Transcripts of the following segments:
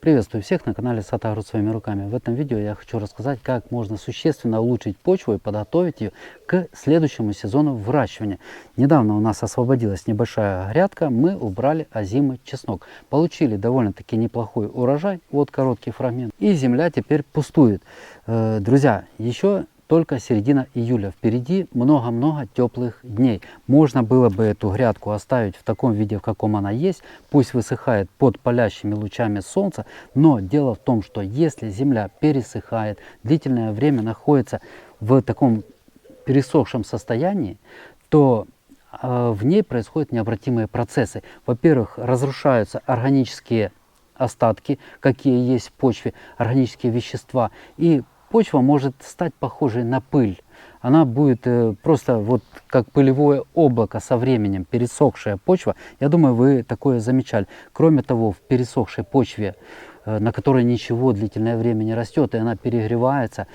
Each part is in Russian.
Приветствую всех на канале Сад Огород своими руками. В этом видео я хочу рассказать, как можно существенно улучшить почву и подготовить ее к следующему сезону выращивания. Недавно у нас освободилась небольшая грядка, мы убрали озимый чеснок. Получили довольно-таки неплохой урожай, вот короткий фрагмент. И земля теперь пустует. Друзья, еще только середина июля. Впереди много-много теплых дней. Можно было бы эту грядку оставить в таком виде, в каком она есть. Пусть высыхает под палящими лучами солнца. Но дело в том, что если земля пересыхает, длительное время находится в таком пересохшем состоянии, то в ней происходят необратимые процессы. Во-первых, разрушаются органические остатки, какие есть в почве, органические вещества. И почва может стать похожей на пыль. Она будет просто вот как пылевое облако со временем, пересохшая почва. Я думаю, вы такое замечали. Кроме того, в пересохшей почве, на которой ничего длительное время не растет, и она перегревается,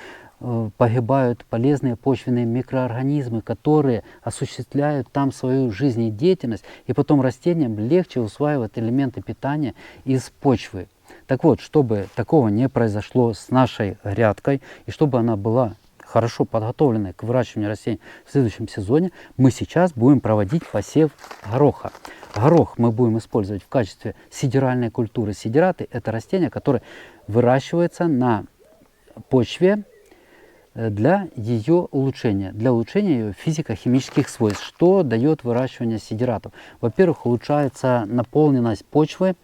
погибают полезные почвенные микроорганизмы, которые осуществляют там свою жизнедеятельность, и потом растениям легче усваивать элементы питания из почвы. Так вот, чтобы такого не произошло с нашей грядкой, и чтобы она была хорошо подготовленной к выращиванию растений в следующем сезоне, мы сейчас будем проводить посев гороха. Горох мы будем использовать в качестве сидеральной культуры. Сидераты – это растение, которое выращивается на почве для ее улучшения, ее физико-химических свойств. Что дает выращивание сидератов? Во-первых, улучшается наполненность почвы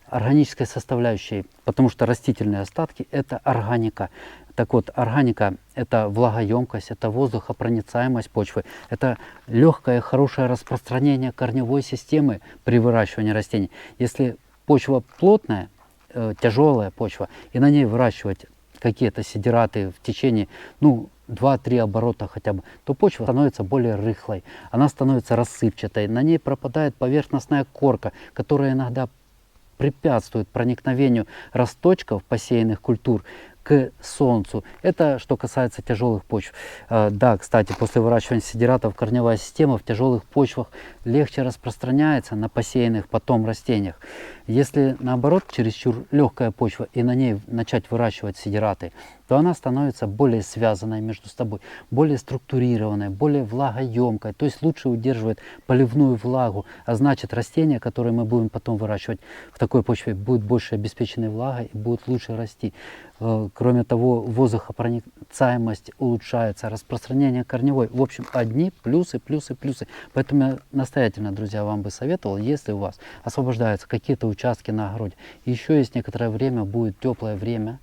органической составляющей, потому что растительные остатки – это органика. Так вот, органика – это влагоемкость, это воздухопроницаемость почвы, это легкое, хорошее распространение корневой системы при выращивании растений. Если почва плотная, тяжелая почва, и на ней выращивать какие-то сидераты в течение, 2-3 оборота хотя бы, то почва становится более рыхлой, она становится рассыпчатой, на ней пропадает поверхностная корка, которая иногда препятствует проникновению росточков посеянных культур к солнцу. Это что касается тяжелых почв. Да, кстати, после выращивания сидератов корневая система в тяжелых почвах легче распространяется на посеянных потом растениях. Если наоборот чересчур легкая почва и на ней начать выращивать сидераты, то она становится более связанной между собой, более структурированной, более влагоемкой, то есть лучше удерживает поливную влагу, а значит растения, которые мы будем потом выращивать в такой почве, будут больше обеспечены влагой и будут лучше расти. Кроме того, воздухопроницаемость улучшается, распространение корневой. В общем, одни плюсы, плюсы, плюсы. Поэтому я настоятельно, друзья, вам бы советовал, если у вас освобождаются какие-то участки на огороде, еще есть некоторое время, будет теплое время,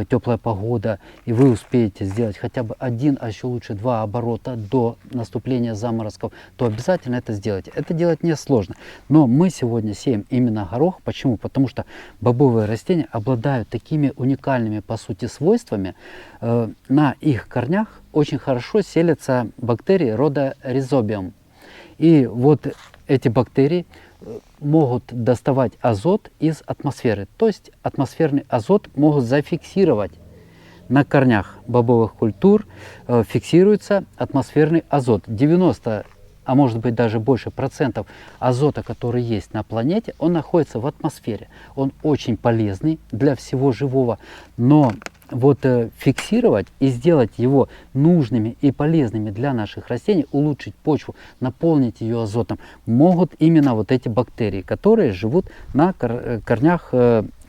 теплая погода, и вы успеете сделать хотя бы 1, а еще лучше 2 оборота до наступления заморозков, то обязательно это сделайте. Это делать несложно. Но мы сегодня сеем именно горох. Почему? Потому что бобовые растения обладают такими уникальными по сути свойствами. На их корнях очень хорошо селятся бактерии рода Rhizobium. И вот эти бактерии могут доставать азот из атмосферы. То есть атмосферный азот могут зафиксировать. На корнях бобовых культур фиксируется атмосферный азот. 90, а может быть даже больше процентов азота, который есть на планете, он находится в атмосфере. Он очень полезный для всего живого, но вот фиксировать и сделать его нужными и полезными для наших растений, улучшить почву, наполнить ее азотом, могут именно вот эти бактерии, которые живут на корнях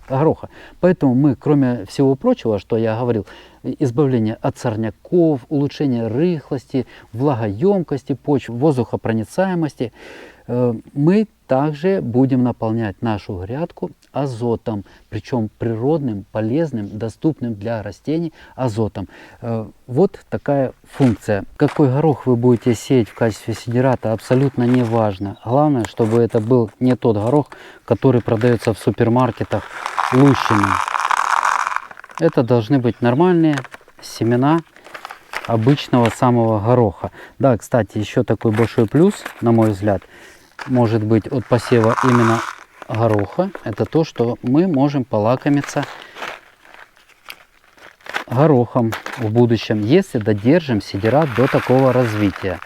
гороха. Поэтому мы, кроме всего прочего, что я говорил, избавление от сорняков, улучшение рыхлости, влагоемкости почв, воздухопроницаемости, мы также будем наполнять нашу грядку азотом, причем природным, полезным, доступным для растений азотом. Вот такая функция. Какой горох вы будете сеять в качестве сидерата, абсолютно не важно. Главное, чтобы это был не тот горох, который продается в супермаркетах лущенным. Это должны быть нормальные семена обычного самого гороха. Да, кстати, еще такой большой плюс, на мой взгляд, может быть от посева именно гороха, это то, что мы можем полакомиться горохом в будущем, если додержим сидерат до такого развития.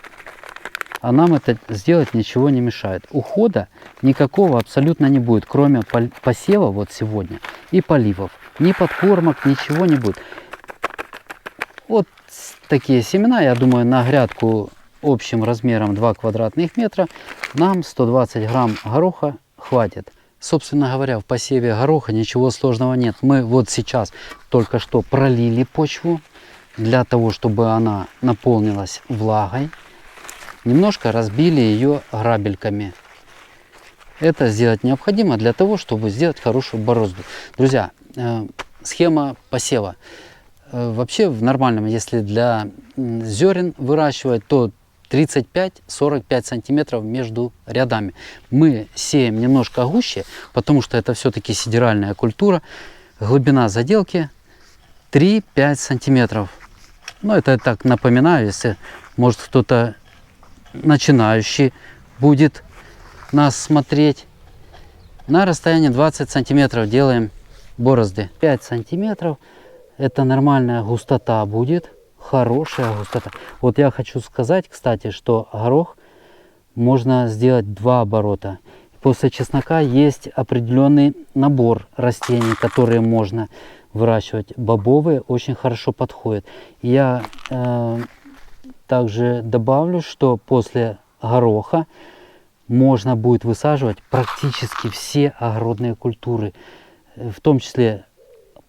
а нам это сделать ничего не мешает. Ухода никакого абсолютно не будет, кроме посева вот сегодня и поливов. Ни подкормок, ничего не будет. Вот такие семена, я думаю, на грядку общим размером 2 квадратных метра нам 120 грамм гороха хватит. Собственно говоря, в посеве гороха ничего сложного нет. Мы вот сейчас только что пролили почву для того, чтобы она наполнилась влагой. Немножко разбили ее грабельками. Это сделать необходимо для того, чтобы сделать хорошую борозду. Друзья, схема посева. Вообще в нормальном, если для зерен выращивать, то 35-45 сантиметров между рядами. Мы сеем немножко гуще, потому что это все-таки сидеральная культура. Глубина заделки 3-5 сантиметров. Ну, это я так напоминаю, если, может, кто-то начинающий будет нас смотреть. На расстоянии 20 сантиметров делаем борозды. 5 сантиметров это нормальная густота будет. Хорошая густота. Вот я хочу сказать, кстати, что горох можно сделать 2 оборота. После чеснока есть определенный набор растений, которые можно выращивать. Бобовые очень хорошо подходят. Я также добавлю, что после гороха можно будет высаживать практически все огородные культуры, в том числе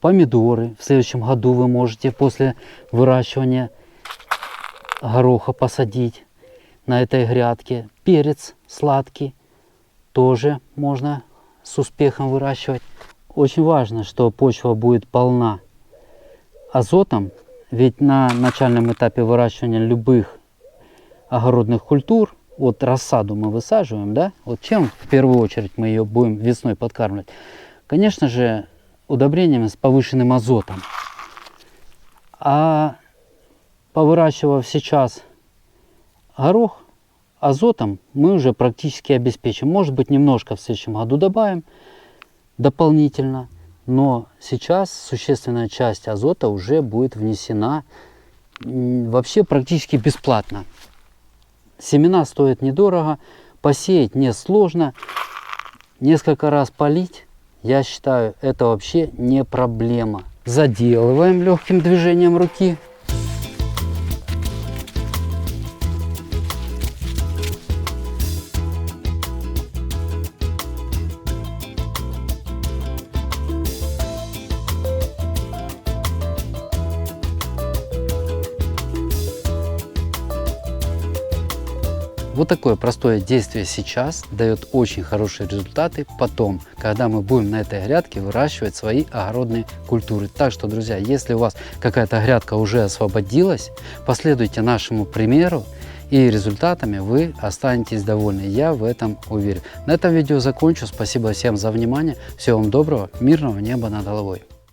помидоры. В следующем году вы можете после выращивания гороха посадить на этой грядке. Перец сладкий тоже можно с успехом выращивать. Очень важно, что почва будет полна азотом, ведь на начальном этапе выращивания любых огородных культур, вот рассаду мы высаживаем, да, вот чем в первую очередь мы ее будем весной подкармливать? Конечно же, удобрениями с повышенным азотом. А повыращивав сейчас горох, азотом мы уже практически обеспечим. Может быть, немножко в следующем году добавим дополнительно, но сейчас существенная часть азота уже будет внесена вообще практически бесплатно. Семена стоят недорого, посеять несложно, несколько раз полить. Я считаю, это вообще не проблема. Заделываем легким движением руки. Вот такое простое действие сейчас дает очень хорошие результаты потом, когда мы будем на этой грядке выращивать свои огородные культуры. Так что, друзья, если у вас какая-то грядка уже освободилась, последуйте нашему примеру, и результатами вы останетесь довольны. Я в этом уверен. На этом видео закончу. Спасибо всем за внимание. Всего вам доброго, мирного неба над головой.